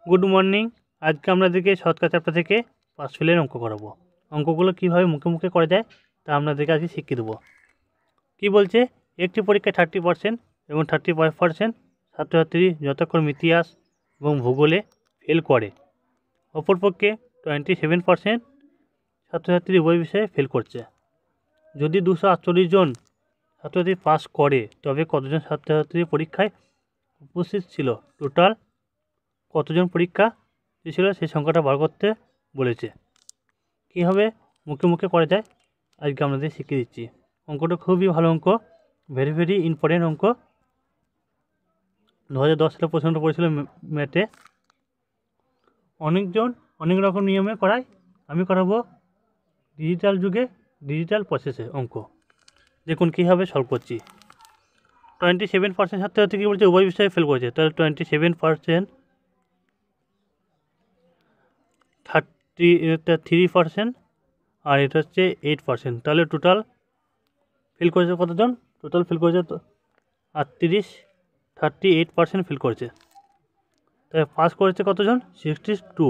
Good morning. আজকে আপনাদেরকে shortcut chapter থেকে পাস ফেলের অঙ্ক করাবো। অঙ্কগুলো কীভাবে মুখে মুখে করা যায় তা আপনাদেরকে আজকে শিখিয়ে দেবো। কী বলছে, একটি পরীক্ষায় 30% এবং 35% ছাত্রছাত্রী যতক্ষণ ইতিহাস এবং ভূগোলে ফেল করে, অপরপক্ষে 27% ছাত্রছাত্রী উভয় বিষয়ে ফেল করছে। যদি 248 জন ছাত্রছাত্রী পাস করে তবে কতজন ছাত্রছাত্রী পরীক্ষায় উপস্থিত ছিল? টোটাল কতজন পরীক্ষা ছিল সেই সংখ্যাটা বার করতে বলেছে। কীভাবে মুখে মুখে করা যায় আজকে আপনাদের শিখিয়ে দিচ্ছি। অঙ্কটা খুবই ভালো অঙ্ক, ভেরি ভেরি ইম্পর্টেন্ট অঙ্ক। 2010 সালে প্রশ্নটা পড়েছিল ম্যাথে। অনেকজন অনেক রকম নিয়মে করায়, আমি করাবো ডিজিটাল যুগে ডিজিটাল প্রসেসে অঙ্ক। দেখুন কীভাবে সলভ করছি। 27% ছাত্রছাত্রী কী বলছে, উভয় বিষয়ে ফেল করেছে, তাহলে 27% 3% আর এটা হচ্ছে 8%, তাহলে টোটাল ফেল করেছে কতজন? টোটাল ফেল করেছে 38% ফেল করেছে। তাহলে পাস করেছে কতজন? 62।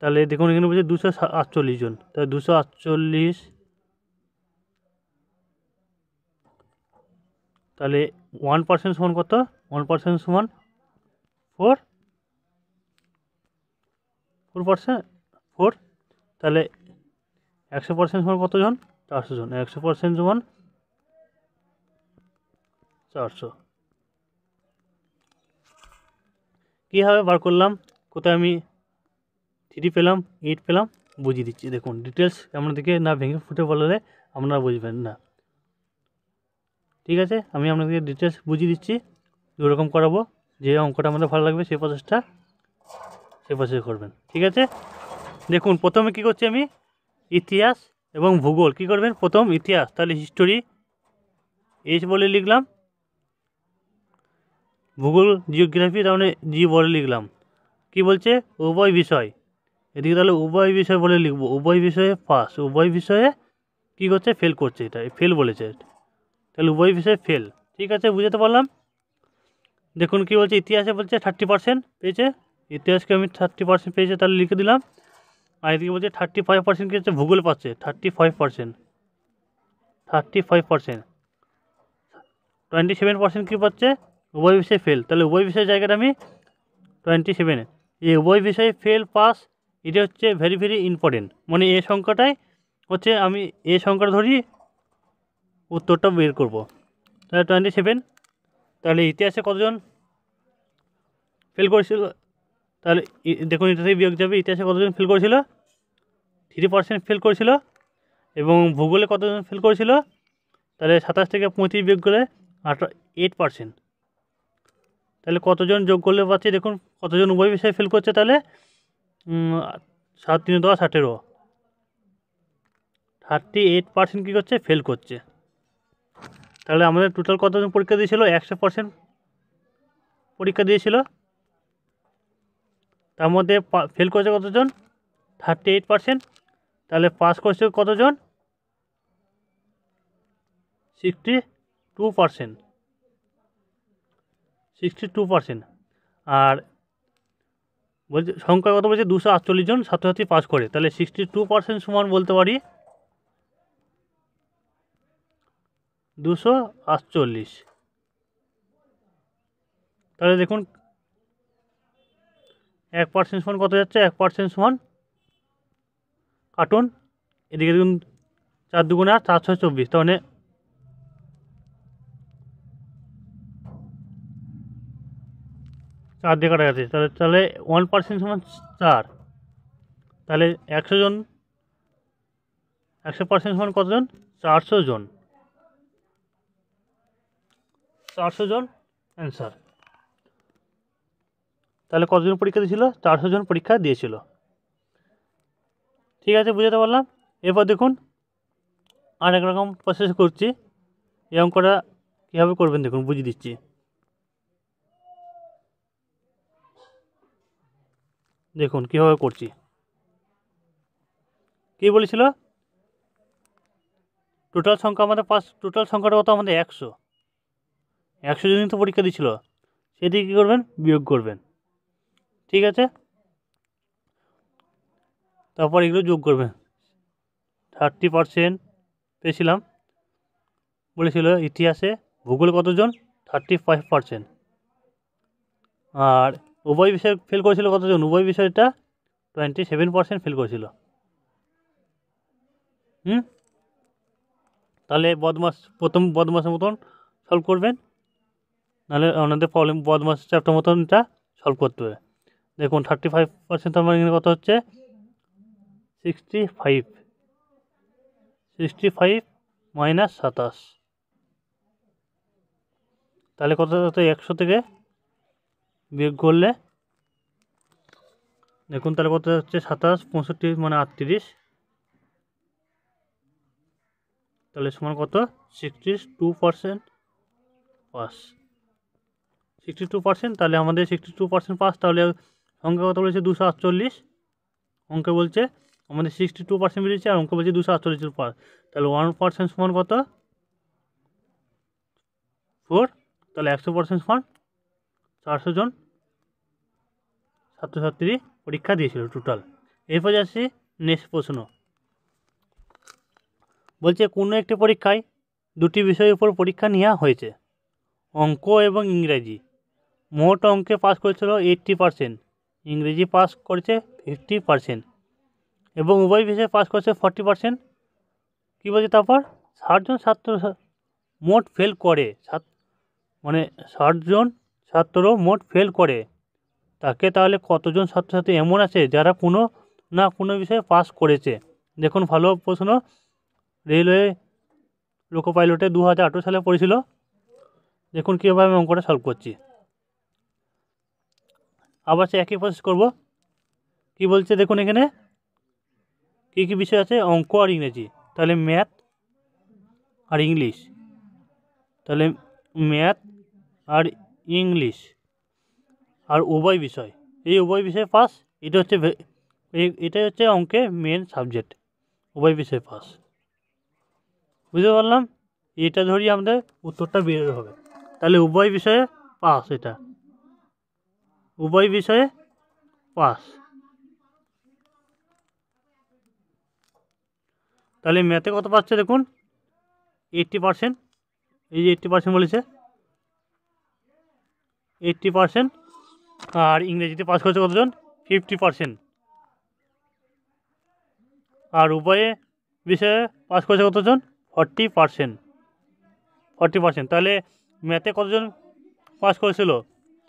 তাহলে দেখুন এখানে বলছে 248 জন, তাহলে 248, তাহলে 1% সমান কত? 1% সমান 4, তাহলে 100% সমান কতজন? 400 জন। 100% সমান 400। কীভাবে বার করলাম, কোথায় আমি 3 পেলাম 8 পেলাম বুঝিয়ে দিচ্ছি। দেখুন ডিটেলস আপনাদেরকে না ভেঙে ফুটে বললে আপনারা বুঝবেন না, ঠিক আছে? আমি আপনাদেরকে ডিটেলস বুঝিয়ে দিচ্ছি, দুরকম করাবো। যে অঙ্কটা আমাদের ভালো লাগবে সেই প্রসেস করবেন, ঠিক আছে? দেখুন প্রথমে কী করছি আমি, ইতিহাস এবং ভূগোল। কী করবেন? প্রথম ইতিহাস, তাহলে হিস্টোরি এইচ বলে লিখলাম, ভূগোল জিওগ্রাফি তাহলে জি বলে লিখলাম। কী বলছে? উভয় বিষয়, এদিকে তাহলে উভয় বিষয় বলে লিখবো, উভয় বিষয়ে পাস, উভয় বিষয়ে কী করছে? ফেল করছে, এটা ফেল বলেছে, তাহলে উভয় বিষয়ে ফেল, ঠিক আছে? বুঝতে পারলাম। দেখুন কী বলছে, ইতিহাসে বলছে 30% পেয়েছে, ইতিহাসকে আমি 30% পেয়েছে তাহলে লিখে দিলাম। আর এদিকে বলছে 35% কী হচ্ছে? ভূগোল পাচ্ছে 35%, 27% কী পাচ্ছে? উভয় বিষয়ে ফেল, তাহলে উভয় বিষয়ের জায়গাটা আমি 27, এই উভয় বিষয়ে ফেল পাস এটা হচ্ছে ভেরি ভেরি ইম্পর্টেন্ট। মানে এই সংখ্যাটাই হচ্ছে, আমি এই সংখ্যাটা ধরি উত্তরটা বের করব। তাহলে 27, তাহলে ইতিহাসে কতজন ফেল করেছিল? তাহলে দেখুন এটা থেকে বিয়োগ যাবে, ইতিহাসে কতজন ফেল করেছিল? 3% ফেল করেছিল। এবং ভূগোলে কতজন ফেল করেছিল? তাহলে 27 থেকে 35 বিয়োগ করলে 8%। তাহলে কতজন যোগ করলে পাচ্ছি, দেখুন কতজন উভয় বিষয়ে ফেল করছে, তাহলে 7 3 10 18, 38% কী করছে? ফেল করছে। তাহলে আমাদের টোটাল কতজন পরীক্ষা দিয়েছিল? 100% পরীক্ষা দিয়েছিল, তার মধ্যে ফেল করেছে কতজন? 38%। তাহলে পাস করছে কতজন? 62%। আর বলছে সংখ্যা কত বলছে? 248 জন ছাত্রছাত্রী পাস করে, তাহলে 62% সমান বলতে পারি 248। তাহলে দেখুন 1% সমান কত যাচ্ছে? 1% সমান কাটুন, এদিকে দেখুন 4 2 8 4 6 24, তাহলে 4 দিয়ে কাটা গেছে, তাহলে 1% সমান 4, তাহলে 100 জন, 100% সমান কতজন? 400 জন, 400 জন অ্যান্সার। তাহলে কতজন পরীক্ষা দিয়েছিল? 400 জন পরীক্ষা দিয়েছিল, ঠিক আছে? বুঝতে পারলাম। এরপর দেখুন আর এক রকম প্রসেস করছি, এই অঙ্কটা কীভাবে করবেন দেখুন বুঝিয়ে দিচ্ছি। দেখুন কীভাবে করছি। কী বলেছিল? টোটাল সংখ্যা আমাদের টোটাল সংখ্যাটা কত? আমাদের 100 জনই তো পরীক্ষা দিয়েছিল, সেদিকে কী করবেন? বিয়োগ করবেন। ঠিক আছে, তারপর এগুলো যোগ করবে। 30% পেয়েছিলাম, বলেছিল ইতিহাসে ভূগোলে কতজন, 35%। আর উভয় বিষয় ফেল করেছিল কতজন, উভয় বিষয়টা 27% ফেল করেছিল। তাহলে প্রথম বদমাসের মতন সলভ করবেন, নাহলে আপনাদের প্রবলেম বদমাস চ্যাপ্টার মতন এটা সলভ করতে হবে। দেখুন 35% আমার এখানে কত হচ্ছে, 65 মাইনাস 27, তাহলে কত হতো, 100 থেকে বিয়োগ করলে দেখুন তাহলে কত হচ্ছে, 27 65 মানে 38, তাহলে সমান কত, 62% পাস। 62%, তাহলে আমাদের 62% পাস। তাহলে অঙ্কে কত বলেছে, 248, অঙ্কে বলছে আমাদের 62% বেরিয়েছে, আর অঙ্ক বলছে 248 পাস। তাহলে 1% সমান কত, 4। তাহলে 100% সমান 400 জন ছাত্রছাত্রী পরীক্ষা দিয়েছিল টোটাল। এরপর যাচ্ছি নেক্সট প্রশ্ন। বলছে কোনো একটি পরীক্ষায় দুটি বিষয়ের উপর পরীক্ষা নেওয়া হয়েছে, অঙ্ক এবং ইংরেজি। মোট অঙ্কে পাস করেছিল 80%, ইংরেজি পাস করেছে 50%, এবং উভয় বিষয়ে পাস করেছে 40%। কী বলছে তারপর, 60 জন ছাত্র মোট ফেল করে, মানে 60 জন ছাত্র মোট ফেল করে, তাকে তাহলে কতজন ছাত্রছাত্রী এমন আছে যারা কোনো না কোনো বিষয়ে পাস করেছে। দেখুন ভালো প্রশ্ন, রেলওয়ে লোকো পাইলটে 2018 সালে পড়েছিল। দেখুন কীভাবে আমি অঙ্কটা সলভ করছি। আবার সে একই প্রসেস করব। কি বলছে দেখুন এখানে কী কী বিষয় আছে, অঙ্ক আর ইংরেজি। তাহলে ম্যাথ আর ইংলিশ, তাহলে ম্যাথ আর ইংলিশ আর উভয় বিষয়, এই উভয় বিষয় পাস। এটাই হচ্ছে অঙ্কে মেন সাবজেক্ট, উভয় বিষয় পাস। বুঝতে পারলাম, এটা ধরি আমাদের উত্তরটা বের হবে। তাহলে উভয় বিষয়ে পাস, এটা উভয় বিষয়ে পাস। তাহলে ম্যাথে কত পাচ্ছে দেখুন, 80%, এই যে 80% বলেছে, 80%। আর ইংরেজিতে পাস করেছে কতজন, 50%। আর উভয়ে বিষয়ে পাস করেছে কতজন, 40%। তাহলে ম্যাথে কতজন পাস করেছিল,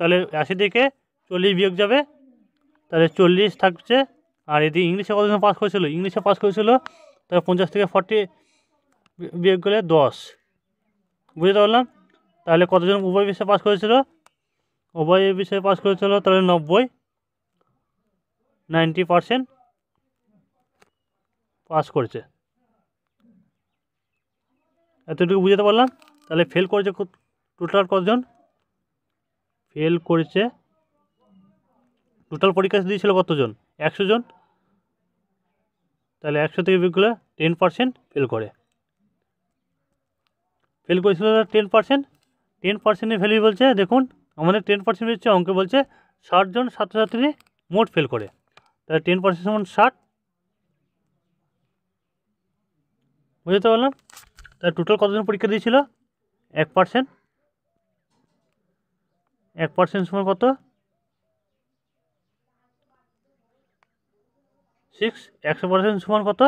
তাহলে 80 থেকে 40 বিয়োগ যাবে, তাহলে 40 থাকছে। আর এদিকে ইংলিশে কতজন পাস করেছিল, ইংলিশে পাস করেছিল, তাহলে 50 থেকে 40 বিয়োগ করলে 10। বুঝতে পারলাম। তাহলে কতজন উভয় বিষয়ে পাস করেছিল, উভয় বিষয়ে পাস করেছিল, তাহলে 90% পাস করেছে। এতটুকু বুঝতে পারলাম। তাহলে ফেল করেছে টোটাল কতজন, ফেল করেছে টোটাল পরীক্ষা দিয়েছিল কতজন, 100 জন। তাহলে 100 থেকে বিয়োগ করলে 10% ফেল করে, ফেল করেছিল 10%। 10%-এর ভ্যালু বলছে দেখুন আমাদের 10% হচ্ছে, অঙ্কে বলছে 60 জন ছাত্রছাত্রী মোট ফেল করে, তাহলে 10% সমান 60। বুঝতে পারলাম। তাহলে টোটাল কতজন পরীক্ষা দিয়েছিল, 1%। 1% সমান কত, 6। 100% সমান কত,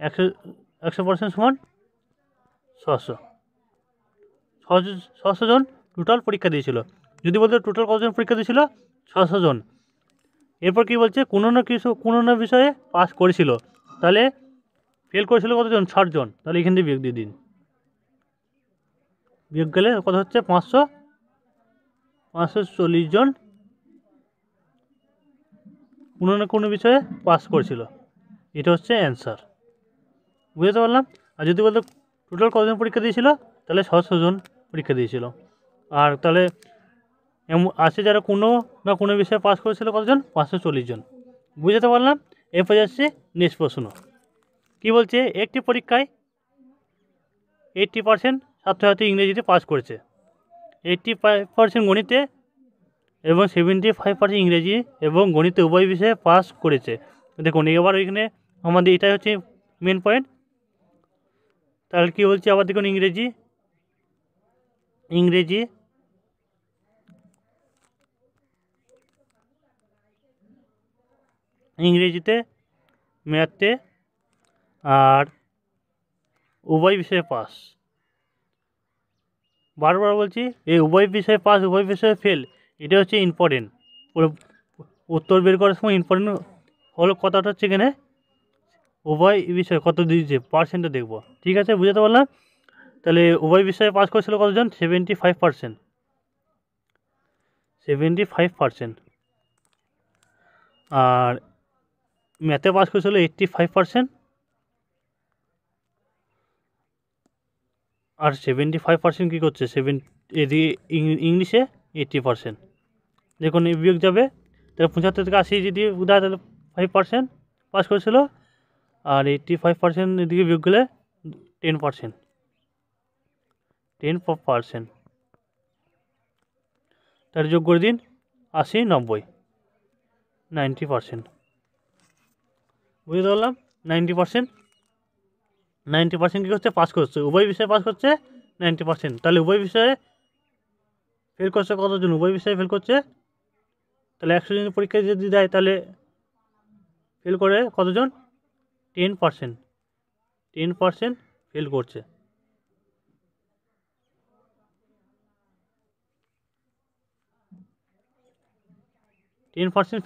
100% সমান 600। 600 জন টোটাল পরীক্ষা দিয়েছিল। যদি বলতে টোটাল কতজন পরীক্ষা দিয়েছিল, 600 জন। এরপর কি বলছে, কোনো না বিষয়ে পাস করেছিল, তাহলে ফেল করেছিল কতজন, 60 জন। তাহলে এখান থেকে বিয়োগ দিয়ে দিন, বিয়োগ গেলে কত হচ্ছে, 540 জন কোনো না কোনো বিষয়ে পাস করেছিল। এটা হচ্ছে অ্যান্সার। বুঝতে পারলাম। আর যদি বলতো টোটাল কতজন পরীক্ষা দিয়েছিল, তাহলে 600 জন পরীক্ষা দিয়েছিল। আর তাহলে আছে যারা কোনো না কোনো বিষয়ে পাস করেছিল কতজন, 540 জন। বুঝতে পারলাম। এরপর যাচ্ছে নেক্সট প্রশ্ন। কী বলছে, একটি পরীক্ষায় 80% ছাত্রছাত্রী ইংরেজিতে পাস করেছে, 85% গণিতে এবং 75% ইংরেজি এবং গণিতে উভয় বিষয়ে পাস করেছে। দেখুন এবার এখানে আমাদের এটাই হচ্ছে মেন পয়েন্ট। তাহলে কী বলছি আবার দেখুন, ইংরেজিতে, ম্যাথে আর উভয় বিষয়ে পাস। বারবার বলছি, এই উভয় বিষয়ে পাস উভয় বিষয়ে ফেল এটা হচ্ছে ইম্পর্টেন্ট। উত্তর বের করার সময় ইম্পর্টেন্ট হলো কথাটা হচ্ছে এখানে উভয় বিষয়ে কত দিয়েছে পার্সেন্টটা দেখবো। ঠিক আছে, বুঝতে পারলাম। তাহলে উভয় বিষয়ে পাস করেছিল কতজন? 75%। আর ম্যাথে পাস করেছিল 85%। আর 75% কী করছে এদিকে ইংলিশে 80%। দেখুন এই বিয়োগ যাবে, তাহলে 75 থেকে 80 যদি উদাহরণ তাহলে 5% পাস করেছিল। আর 85% এদিকে বিয়োগ গেলে 10%। তাহলে যোগ করে দিন 80, 90, 90%। বুঝতে পারলাম। 90% কী করছে? পাস করছে, উভয় বিষয়ে পাস করছে 90%। তাহলে উভয় বিষয়ে ফেল করছে কতজন? উভয় বিষয়ে ফেল করছে, তাহলে 100 জনের পরীক্ষায় যদি দেয় তাহলে ফেল করে কতজন? 10% ফেল করছে।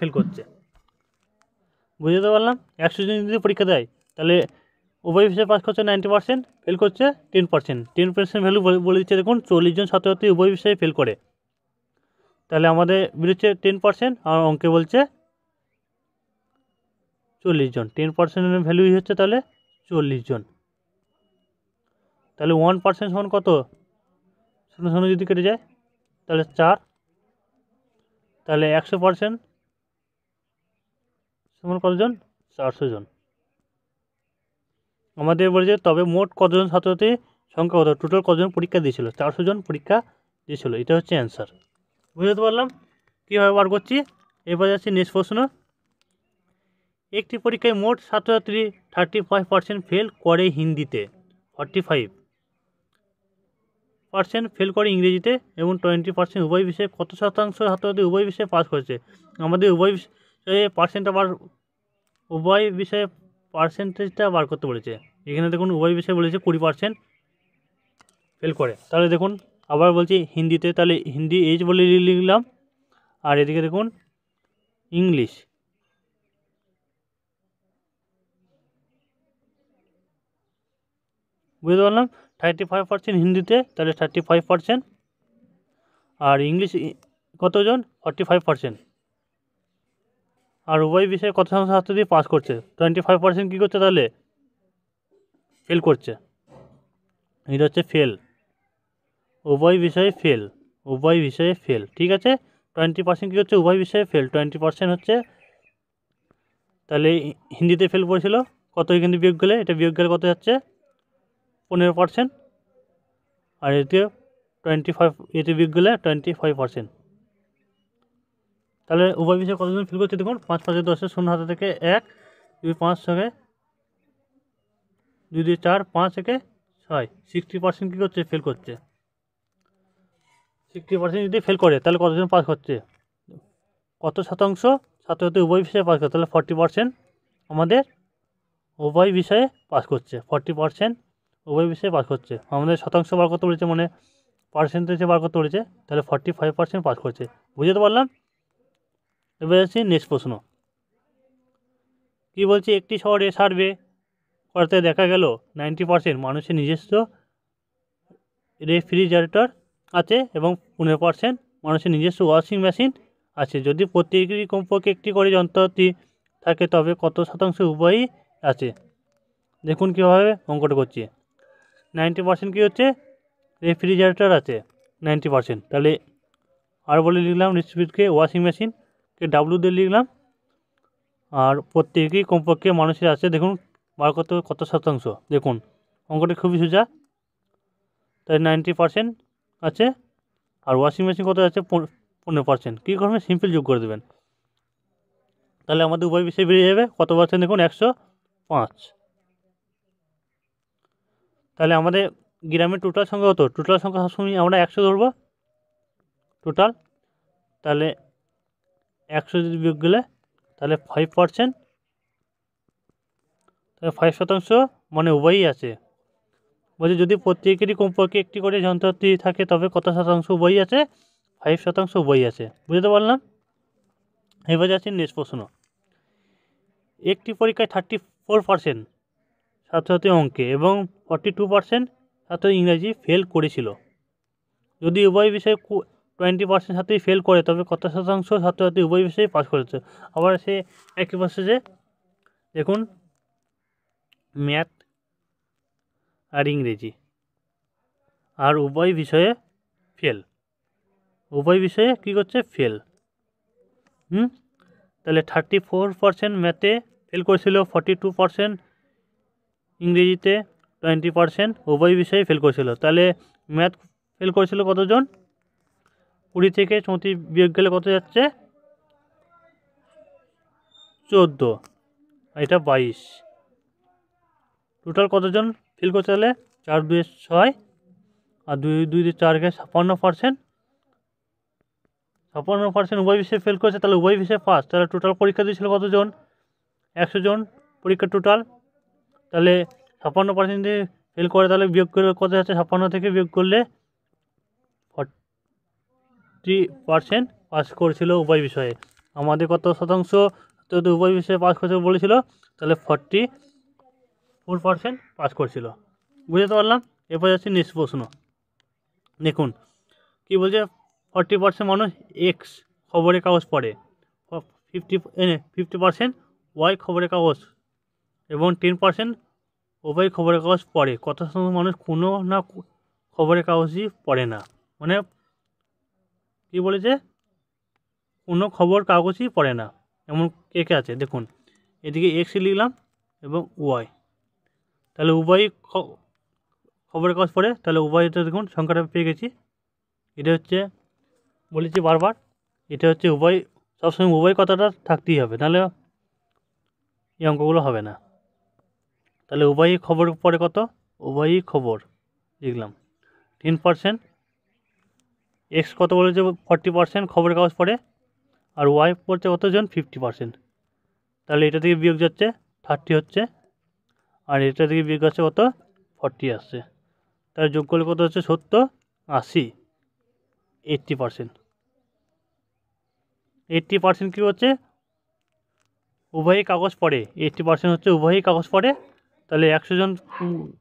ফেল করছে, বুঝতে পারলাম। 100 জন যদি পরীক্ষা দেয় তাহলে উভয় বিষয়ে পাস করছে 90%, ফেল করছে 10%। ভ্যালু বলে দিচ্ছে দেখুন, 40 জন ছাত্রছাত্রী উভয় বিষয়ে ফেল করে। তাহলে আমাদের বেরোচ্ছে 10%, আর অঙ্কে বলছে 40 জন। 10%-এর ভ্যালুই হচ্ছে তাহলে 40 জন। তাহলে 1% সমান কত? 0 যদি কেটে যায় তাহলে 4। তাহলে 100% সমান কতজন? 400 জন। আমাদের বলেছে তবে মোট কতজন ছাত্রছাত্রী সংখ্যা কত? টোটাল কতজন পরীক্ষা দিয়েছিল? 400 জন পরীক্ষা দিয়েছিল। এটা হচ্ছে অ্যান্সার। বুঝতে পারলাম কীভাবে বার করছি। এবার যাচ্ছি নেক্সট প্রশ্ন। একটি পরীক্ষায় মোট ছাত্রছাত্রী 35% ফেল করে হিন্দিতে, 45% ফেল করে ইংরেজিতে এবং 20% উভয় বিষয়ে কত শতাংশ ছাত্রছাত্রী উভয় বিষয়ে পাস করেছে? আমাদের উভয় বিষয়ে উভয় বিষয়ে পার্সেন্টেজটা বার করতে বলেছে। এখানে দেখুন উভয় বিষয়ে বলেছে 20% ফেল করে। তাহলে দেখুন আবার বলছি হিন্দিতে, তাহলে হিন্দি এইচ বলে লিখলাম। আর এদিকে দেখুন ইংলিশ, বুঝতে পারলাম। 35% হিন্দিতে, তাহলে 35%। আর ইংলিশ কতজন? 45%। আর উভয় বিষয়ে কত সংখ্যক ছাত্রছাত্রী পাস করছে? 25% কী করছে? তাহলে ফেল করছে। এটা হচ্ছে ফেল, উভয় বিষয়ে ফেল। ঠিক আছে, 20% কী হচ্ছে? উভয় বিষয়ে ফেল। 20% হচ্ছে, তাহলে হিন্দিতে ফেল করেছিল কত? এখানে বিয়োগ গেলে, এটা বিয়োগ গেলে কত যাচ্ছে? 15%। আর এতে 25, এতে বিয়োগ গেলে 25%। তাহলে উভয় বিষয়ে কতজন ফেল করছে? দেখুন 5 5 10 শূন্য হাতে থেকে 1, 2 5 থেকে 2 2 4, 5 থেকে 6, 60% কী করছে? ফেল করছে। 60% যদি ফেল করে তাহলে কতজন পাস করছে? কত শতাংশ ছাত্রছাত্রী উভয় বিষয়ে পাস করছে? তাহলে 40% আমাদের উভয় বিষয়ে পাস করছে। 40% উভয় বিষয়ে পাস করছে। আমাদের শতাংশ বার করতে বলেছে, মানে পার্সেন্টেজে বার করতে বলেছে। তাহলে 45% পাস করছে। বুঝতে পারলাম। এবার যাচ্ছি নেক্সট প্রশ্ন। কী বলছে? একটি শহরে সার্ভে করতে দেখা গেল 90% মানুষের নিজস্ব রেফ্রিজারেটর আছে এবং 15% মানুষের নিজস্ব ওয়াশিং মেশিন আছে। যদি প্রত্যেকেরই কমপক্ষে একটি করে যন্ত্রপাতি থাকে তবে কত শতাংশ উভয়ই আছে? দেখুন কীভাবে অঙ্কটা করছি। 90% কী হচ্ছে? রেফ্রিজারেটর আছে 90%। তাহলে আর বলে লিখলাম রেফ্রিজারেটরকে ওয়াশিং মেশিনকে ডাব্লু দিয়ে লিখলাম। আর প্রত্যেকেই কমপক্ষে মানুষের আছে, দেখুন বার করতে কত শতাংশ। দেখুন অঙ্কটা খুবই সোজা। তাই 90% আছে। আর ওয়াশিং মেশিন কত আছে? 15%। কী করবেন, সিম্পল যোগ করে দেবেন, তাহলে আমাদের উভয় বিষয় বেরিয়ে যাবে কত পার্সেন্ট, দেখুন 105। তাহলে আমাদের গ্রামের টোটাল সংখ্যা কত, টোটাল সংখ্যা সবসময় আমরা 100 ধরবো টোটাল, তাহলে 100 যদি বিয়োগ গেলে তাহলে 5%, তাহলে 5% মানে উভয়ই আছে। বলছে যদি প্রত্যেকেরই কমপক্ষে একটি করে যন্ত্রপাতি থাকে তবে কত শতাংশ উভয়ই আছে, 5% উভয়ই আছে। বুঝতে পারলাম। এবার যাচ্ছি নেক্সট প্রশ্ন। একটি পরীক্ষায় 34% ছাত্রছাত্রী অঙ্কে এবং 42% ছাত্র ইংরাজি ফেল করেছিল। যদি উভয় বিষয়ে 20% ছাত্রী ফেল করে তবে কত শতাংশ ছাত্রছাত্রী উভয় বিষয়ে পাস করেছে। আবার সে একই পাশে দেখুন ম্যাথ আর ইংরেজি আর উভয় বিষয়ে ফেল, উভয় বিষয়ে কী করছে, ফেল। তাহলে 34% ম্যাথে ফেল করেছিল, 42% ইংরেজিতে, 20% উভয় বিষয়ে ফেল করেছিল। তাহলে ম্যাথ ফেল করেছিল কতজন, 20 থেকে 34 বিয়োগ গেলে কত যাচ্ছে, 14, আর এটা 22। টোটাল কতজন ফেল করতে, তাহলে 4 2 6 আর 2 2 4 56%। 56% উভয় বিষয়ে ফেল করেছে, তাহলে উভয় বিষয়ে পাস। তাহলে টোটাল পরীক্ষা দিয়েছিল কতজন, 100 জন পরীক্ষা টোটাল। তাহলে 56% দিয়ে ফেল করে, তাহলে বিয়োগ করলে কত যাচ্ছে, 56 থেকে বিয়োগ করলে 40% পাস করেছিল উভয় বিষয়ে। আমাদের কত শতাংশ তো উভয় বিষয়ে পাস করেছে বলেছিল, তাহলে 44% পাস করেছিল। বুঝতে পারলাম। এরপর যাচ্ছে নেক্সট প্রশ্ন। দেখুন কী বলছে, 40% মানুষ এক্স খবরের কাগজ পড়ে, 50% ওয়াই খবরের কাগজ এবং 10% উভয় খবরের কাগজ পড়ে। কত শতাংশ মানুষ কোনো না খবরের কাগজই পড়ে না, মানে কী বলেছে, কোনো খবর কাগজই পড়ে না, এমন কে কে আছে। দেখুন এদিকে এক্স লিখলাম এবং ওয়াই, তাহলে উভয়ই খবরের কাগজ পড়ে, তাহলে উভয়টা দেখুন সংখ্যাটা পেয়ে গেছি। এটা হচ্ছে বলেছি বারবার, এটা হচ্ছে উভয়, সবসময় উভয় কথাটা থাকতেই হবে, নাহলে এই অঙ্কগুলো হবে না। তাহলে উভয়ই খবর পড়ে কত, উভয়ই খবর লিখলাম 10%, এক্স কত বলেছে 40% খবরের কাগজ পড়ে, আর ওয়াই পড়ছে কতজন 50%। তাহলে এটা থেকে বিয়োগ যাচ্ছে 30 হচ্ছে, আর এটা থেকে বিয়োগ আসছে কত 40 আসছে। তাহলে যোগ করলে কত হচ্ছে 70 80 80%। 80% কী হচ্ছে, উভয়ই কাগজ পড়ে, 80% হচ্ছে উভয়ই কাগজ পড়ে। তাহলে 100 জন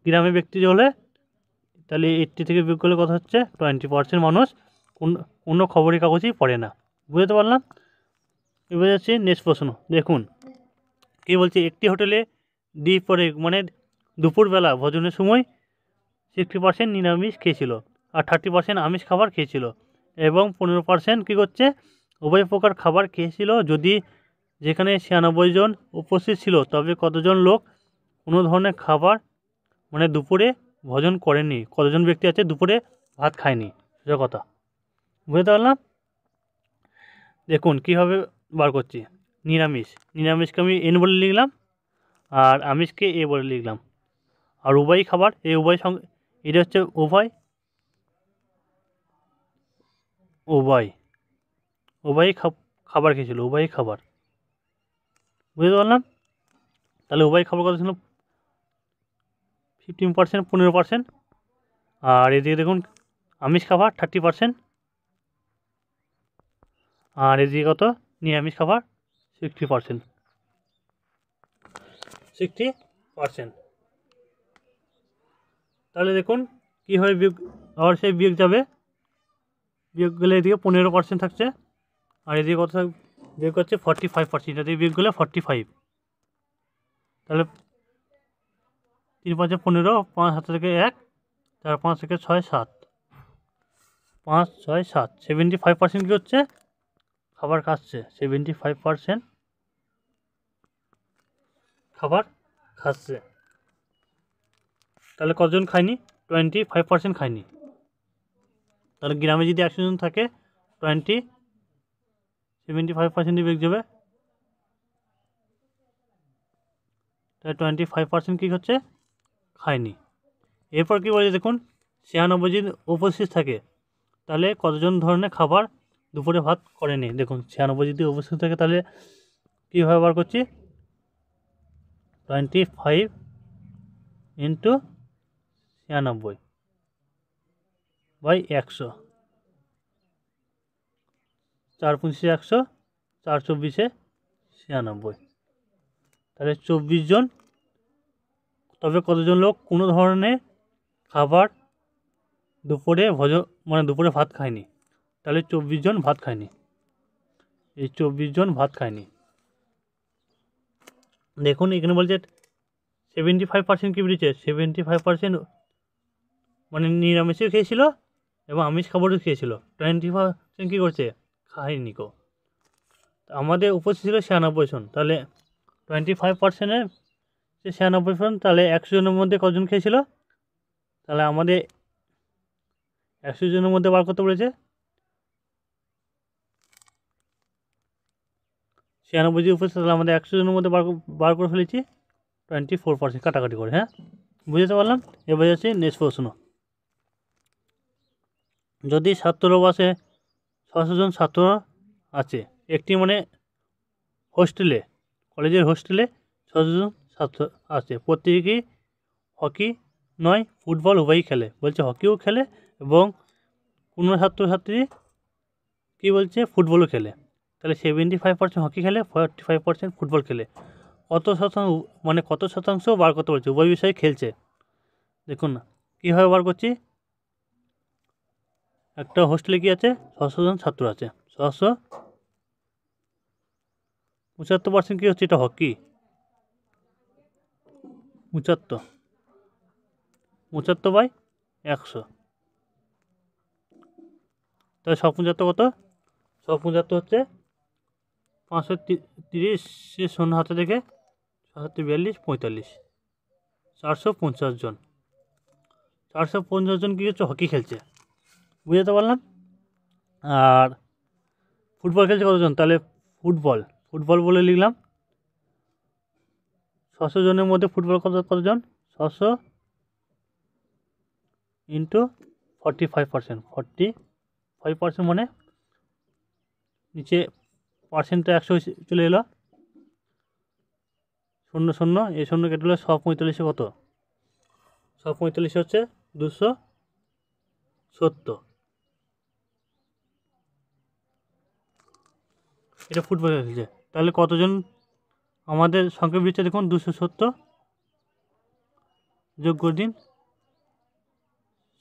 গ্রামের ব্যক্তি হলে তাহলে 80 থেকে বিয়োগ করলে কত হচ্ছে 20% মানুষ কোনো খবরের কাগজই পড়ে না। বুঝতে পারলাম। এবার যাচ্ছে নেক্সট প্রশ্ন। দেখুন কী বলছে, একটি হোটেলে পরে মানে দুপুরবেলা ভোজনের সময় 60% নিরামিষ খেয়েছিল আর 30% আমিষ খাবার খেয়েছিল, এবং 15% কী করছে, উভয় প্রকার খাবার খেয়েছিল। যদি যেখানে 96 জন উপস্থিত ছিল তবে কতজন লোক কোনো ধরনের খাবার মানে দুপুরে ভোজন করেনি, কতজন ব্যক্তি আছে দুপুরে ভাত খায়নি, সেটা কথা। বুঝতে পারলাম। দেখুন কীভাবে বার করছি, নিরামিষকে আমি এন বলে লিখলাম আর আমিষকে এ বলে লিখলাম, আর উভয়ই খাবার, এই উভয় এটা হচ্ছে উভয়ই খাবার খেয়েছিল, উভয়ই খাবার। বুঝতে পারলাম। তাহলে উভয় খাবার কত ছিল 15%, 15%, আর এদিকে দেখুন আমিষ খাবার 30%, আর এদিকে কত নিরামিষ খাবার 60%। তাহলে দেখুন কীভাবে বিয়োগ, আবার সেই বিয়োগ যাবে, বিয়োগ গেলে এদিকে 15% থাকছে, আর এদিকে কত বিয়োগ করছে 45%, এটা দিয়ে বিয়োগ গেলে 45। তাহলে 3 5 15, 5 হাতে থেকে 1, 4 5 থেকে 6 7, 5 6 7, 75% কী হচ্ছে খাবার খাচ্ছে, 75% খাবার খাচ্ছে। তাহলে কতজন খায়নি, 25% খায়নি। তাহলে গ্রামে যদি 100 জন থাকে 25 75% বিয়োগ যাবে, তাহলে 25% কী হচ্ছে খায়নি। এরপর কী বলেছে দেখুন, 96 যদি উপস্থিত থাকে তাহলে কতজন ধরনের খাবার দুপুরে ভাত করেনি। দেখুন 96 যদি উপস্থিত থাকে তাহলে কীভাবে বার করছি, 25 ইন্টু 96 বাই 100, 4 × 100, 4 × 24 96, তাহলে 24 জন। তবে কতজন লোক কোনো ধরনের খাবার দুপুরে দুপুরে ভাত খায়নি, তাহলে 24 জন ভাত খায়নি, এই 24 জন ভাত খায়নি। দেখুন এখানে বলছে 75% কী বেরিয়েছে, 75% মানে নিরামিষও খেয়েছিল এবং আমিষ খাবারও খেয়েছিল। 20% কী করছে, খায়নি কো। আমাদের উপস্থিত ছিল 96 জন, তাহলে 25%-এর যে 96 জন, তাহলে 100 জনের মধ্যে কজন খেয়েছিল, তাহলে আমাদের 100 জনের মধ্যে বার করতে বলেছে। 96 যে উপস্থিত, তাহলে আমাদের 100 জনের মধ্যে বার করে ফেলেছি 24% কাটাকাটি করে। হ্যাঁ, বুঝতে পারলাম। এবার যাচ্ছি নেক্সট প্রশ্ন। যদি ছাত্রাবাসে 600 জন ছাত্র আছে, একটি মানে হোস্টেলে, কলেজের হোস্টেলে 600 জন ছাত্র আছে, প্রত্যেকেই হকি নয় ফুটবল উভয়ই খেলে, বলছে হকিও খেলে এবং কোনো ছাত্রছাত্রী কী বলছে ফুটবলও খেলে, তাহলে 75% হকি খেলে, 45% ফুটবল খেলে। কত শতাংশ বার করতে বলছে, উভয় বিষয়ে খেলছে। দেখুন না কীভাবে বার করছি, একটা হোস্টেলে কী আছে, 600 জন ছাত্র আছে, 75% কী হচ্ছে, এটা হকি, 75 বাই 100, তাহলে 75 কত, 75 হচ্ছে 530, শূন্য হাতে থেকে 742, 45, 450 জন। 450 জন কী হচ্ছে, হকি খেলছে, বুঝতে পারলাম। আর ফুটবল খেলছে কতজন, তাহলে ফুটবল বলে লিখলাম। 600 জনের মধ্যে ফুটবল কতজন, 600 ইন্টু 45%, 45% মানে নিচে পার্সেন্টটা 100 চলে এলো, 0 0 এই 0 কেটে হলো 145 কত, 145 হচ্ছে 270। এটা ফুটবল খেলছে, তাহলে কতজন আমাদের সংখ্যা বেরিয়েছে দেখুন, 270 যোগ করে দিন,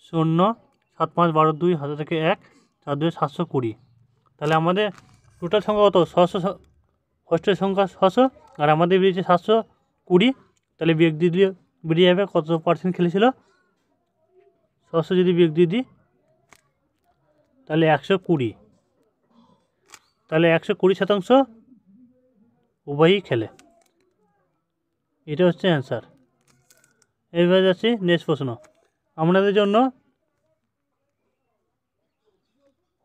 0 7 5 12 2 হাতে থেকে 1 4 2 720, তাহলে আমাদের টোটাল সংখ্যা কত, 600, হোস্টেলের সংখ্যা 600 আর আমাদের বেরিয়েছে 720, তাহলে বিয়োগ দিয়ে বেরিয়ে যাবে কত পার্সেন্ট খেলেছিল, 600 যদি বিয়োগ দিয়ে দিই তাহলে 120, তাহলে 120% উভয়ই খেলে, এটা হচ্ছে অ্যান্সার। এবার যাচ্ছি নেক্সট প্রশ্ন। আপনাদের জন্য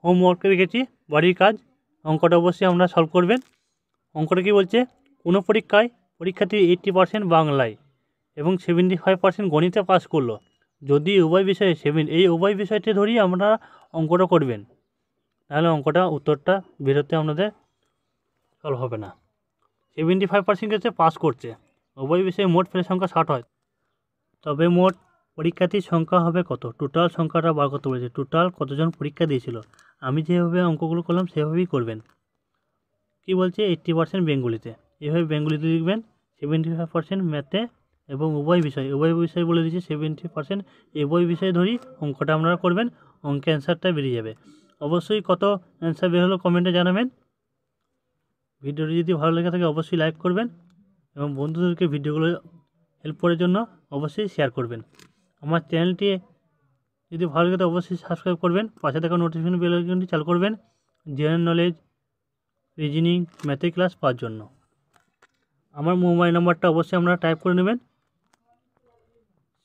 হোমওয়ার্কে রেখেছি বাড়ির কাজ, অঙ্কটা অবশ্যই আপনারা সলভ করবেন। অঙ্কটা কী বলছে, কোনো পরীক্ষার্থী 80% বাংলায় এবং 75% গণিতে পাস করলো, যদি উভয় বিষয়ে এই উভয় বিষয়টি ধরেই আমরা অঙ্কটা করবেন, তাহলে উত্তরটা বেরোতে আপনাদের সলভ হবে না। 75% হচ্ছে পাস করছে, উভয় বিষয়ে মোট ফেলের সংখ্যা 60 হয়, তবে মোট পরীক্ষার্থীর সংখ্যা হবে কত, টোটাল সংখ্যাটা বার করতে বলেছে, টোটাল কতজন পরীক্ষা দিয়েছিল। আমি যেভাবে অঙ্কগুলো করলাম সেভাবেই করবেন। কি বলছে, 80% বেঙ্গলিতে, এভাবে বেঙ্গলিতে লিখবেন, 75% ম্যাথে এবং উভয় বিষয় বলে দিয়েছে 70%, উভয় বিষয় ধরেই অঙ্কটা আপনারা করবেন, অঙ্কের অ্যান্সারটা বেরিয়ে যাবে। অবশ্যই কত অ্যান্সার বের হলো কমেন্টে জানাবেন। ভিডিওটি যদি ভালো লেগে থাকে অবশ্যই লাইক করবেন এবং বন্ধুদেরকে ভিডিওগুলো হেল্প করার জন্য অবশ্যই শেয়ার করবেন। আমার চ্যানেলটি যদি ভালো লাগে অবশ্যই সাবস্ক্রাইব করবেন, পাশে থাকা নোটিফিকেশন বেল আইকনটি চালু করবেন জেনারেল নলেজ, রিজনিং, ম্যাথের ক্লাস পাওয়ার জন্য। আমার মোবাইল নাম্বারটা অবশ্যই আপনারা টাইপ করে নেবেন,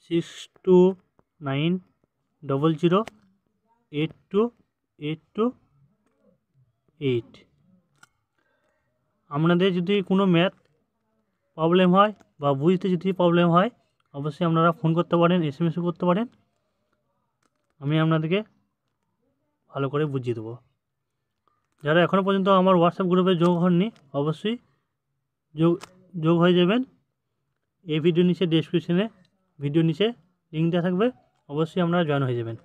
6290082828। আপনাদের যদি কোনো ম্যাথ প্রবলেম হয় বা বুঝতে যদি প্রবলেম হয়, অবশ্যই আপনারা ফোন করতে পারেন, এসএমএসও করতে পারেন। আমি আপনাদেরকে ভালো করে বুঝিয়ে দেবো। যারা এখনও পর্যন্ত আমার হোয়াটসঅ্যাপ গ্রুপে যোগ হননি, অবশ্যই যোগ হয়ে যাবেন। এই ভিডিও নিচে ডেসক্রিপশনে ভিডিও নিচে লিঙ্ক দেওয়া থাকবে, অবশ্যই আপনারা জয়েন হয়ে যাবেন।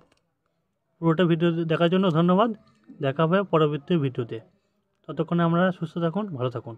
পুরোটা ভিডিও দেখার জন্য ধন্যবাদ। দেখা হবে পরবর্তী ভিডিওতে। ততক্ষণে আপনারা সুস্থ থাকুন, ভালো থাকুন।